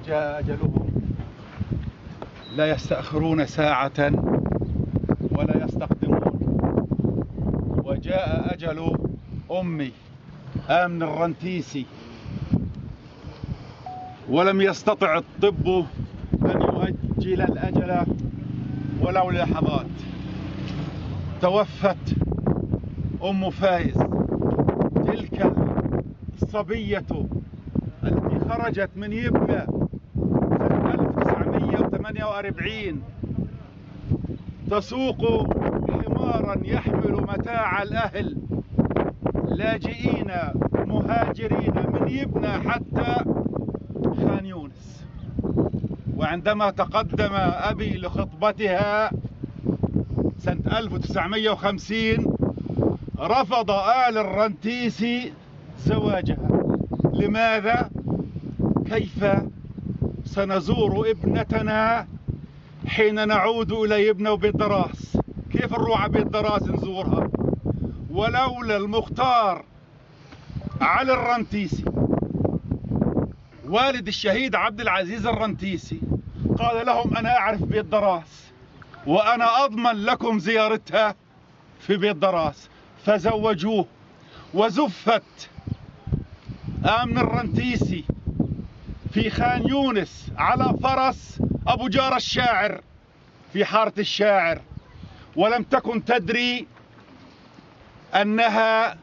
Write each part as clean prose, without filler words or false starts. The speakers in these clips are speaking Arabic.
جاء أجلهم لا يستأخرون ساعة ولا يستقدمون. وجاء أجل أمي آمن الرنتيسي، ولم يستطع الطب أن يؤجل الأجل ولو لحظات. توفت أم فايز، تلك الصبية التي خرجت من يبنى سنة 1948 تسوق حمارا يحمل متاع الأهل لاجئين مهاجرين من يبنى حتى خان يونس. وعندما تقدم أبي لخطبتها سنة 1950 رفض آل الرنتيسي زواجها. لماذا؟ كيف سنزور ابنتنا حين نعود إلى يبنى وبيت دراس؟ كيف نروح على بيت دراس نزورها؟ ولولا المختار علي الرنتيسي والد الشهيد عبد العزيز الرنتيسي قال لهم أنا أعرف بيت دراس وأنا أضمن لكم زيارتها في بيت دراس، فزوجوه. وزفت آمن الرنتيسي في خان يونس على فرس أبو جار الشاعر في حارة الشاعر، ولم تكن تدري أنها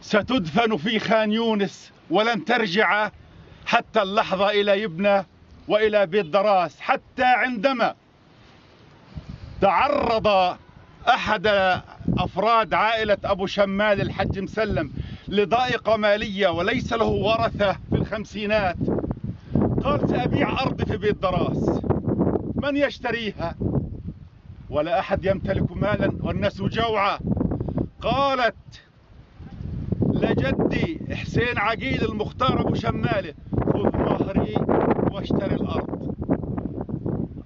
ستدفن في خان يونس ولن ترجع حتى اللحظة إلى يبنى وإلى بيت دراس. حتى عندما تعرض أحد أفراد عائلة أبو شمال الحج مسلم لضائقة مالية وليس له ورثة في الخمسينات، قال سأبيع أرضي في بيت دراس، من يشتريها؟ ولا أحد يمتلك مالا والناس جوعى. قالت لجدي حسين عقيل المختار أبو شماله خذ مهري واشتري الأرض.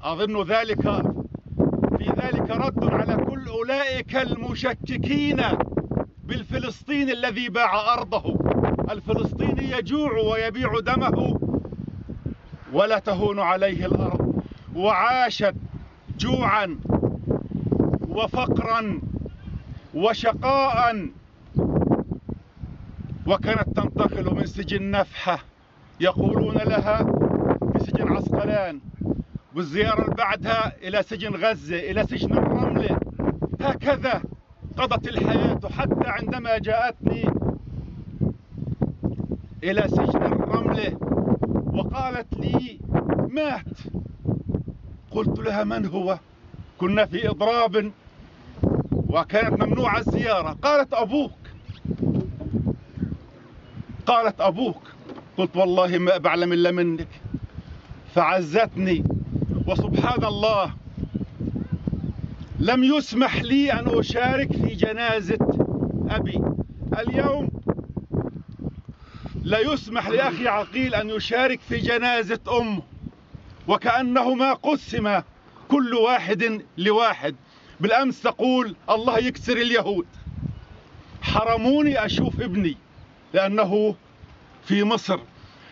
أظن في ذلك رد على كل أولئك المشككين بالفلسطيني الذي باع أرضه. الفلسطيني يجوع ويبيع دمه ولا تهون عليه الأرض. وعاشت جوعا وفقرا وشقاء، وكانت تنتقل من سجن نفحة يقولون لها في سجن عسقلان، والزيارة اللي بعدها إلى سجن غزة، إلى سجن الرملة. هكذا قضت الحياة حتى عندما جاءتني إلى سجن الرملة وقالت لي مات. قلت لها من هو؟ كنا في إضراب وكانت ممنوعة الزيارة. قالت أبوك. قالت أبوك. قلت والله ما بعلم إلا منك. فعزتني. وسبحان الله لم يسمح لي أن أشارك في جنازة أبي. اليوم لا يسمح لأخي عقيل أن يشارك في جنازة أمه، وكأنهما قسما كل واحد لواحد. بالأمس تقول الله يكسر اليهود، حرموني أشوف ابني لأنه في مصر.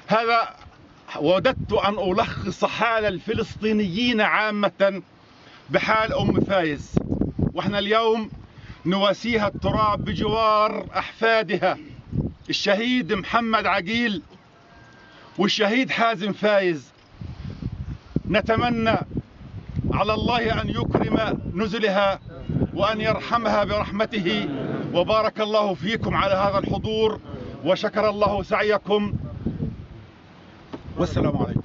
هذا وددت أن ألخص حال الفلسطينيين عامة بحال أم فايز. وإحنا اليوم نواسيها التراب بجوار أحفادها الشهيد محمد عقيل والشهيد حازم فايز. نتمنى على الله أن يكرم نزلها وأن يرحمها برحمته. وبارك الله فيكم على هذا الحضور وشكر الله سعيكم، والسلام عليكم.